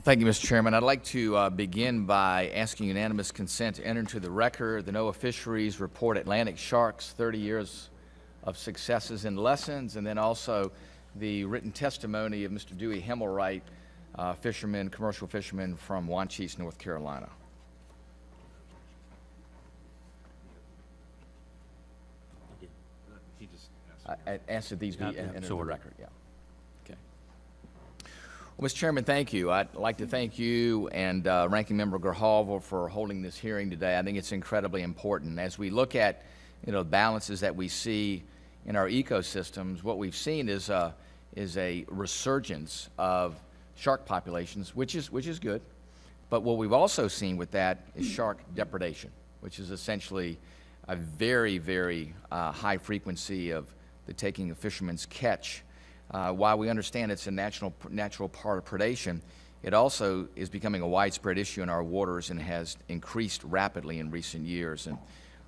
Thank you, Mr. Chairman. I'd like to begin by asking unanimous consent to enter into the record the NOAA Fisheries Report Atlantic Sharks 30 Years of Successes and Lessons, and then also the written testimony of Mr. Dewey Himmelwright, fisherman, commercial fisherman from Wanchese, North Carolina. I asked that these be entered into the record. Yeah. Okay. Well, Mr. Chairman, thank you. I'd like to thank you and Ranking Member Gerhalvo for holding this hearing today. I think it's incredibly important. As we look at, the balances that we see in our ecosystems, what we've seen is a resurgence of shark populations, which is good. But what we've also seen with that is shark depredation, which is essentially a very, very high frequency of the taking of fishermen's catch. While we understand it's a natural part of predation, it also is becoming a widespread issue in our waters and has increased rapidly in recent years. And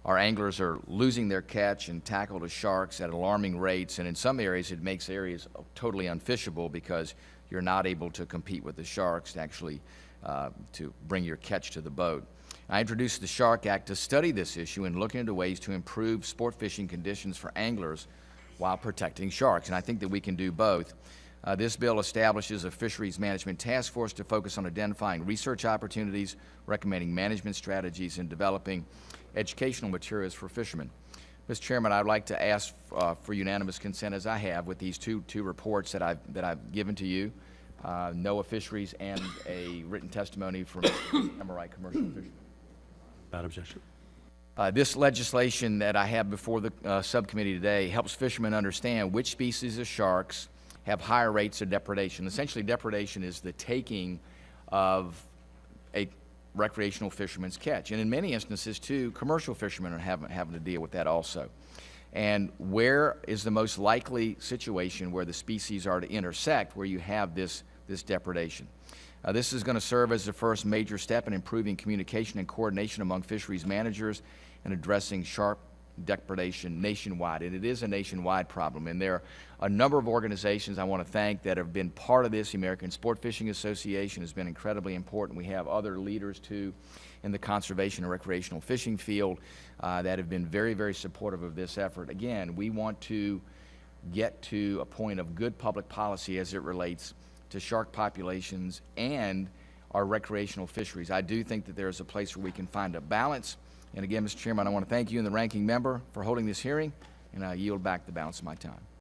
our anglers are losing their catch and tackle to sharks at alarming rates, and in some areas it makes areas totally unfishable because you're not able to compete with the sharks to actually to bring your catch to the boat. I introduced the Shark Act to study this issue and look into ways to improve sport fishing conditions for anglers while protecting sharks, and I think that we can do both. This bill establishes a fisheries management task force to focus on identifying research opportunities, recommending management strategies, and developing educational materials for fishermen. Mr. Chairman, I'd like to ask for unanimous consent, as I have, with these two reports that I've given to you, NOAA Fisheries and a written testimony from MRI Commercial Fishermen. Without objection. This legislation that I have before the subcommittee today helps fishermen understand which species of sharks have higher rates of depredation. Essentially, depredation is the taking of a recreational fisherman's catch. And in many instances, too, commercial fishermen are having to deal with that also. And where is the most likely situation where the species are to intersect, where you have this depredation? This is going to serve as the first major step in improving communication and coordination among fisheries managers and addressing shark depredation nationwide. And it is a nationwide problem. And there are a number of organizations I want to thank that have been part of this. The American Sport Fishing Association has been incredibly important. We have other leaders, too, in the conservation and recreational fishing field that have been very, very supportive of this effort. Again, we want to get to a point of good public policy as it relates to shark populations and our recreational fisheries. I do think that there is a place where we can find a balance. And again, Mr. Chairman, I want to thank you and the ranking member for holding this hearing, and I yield back the balance of my time.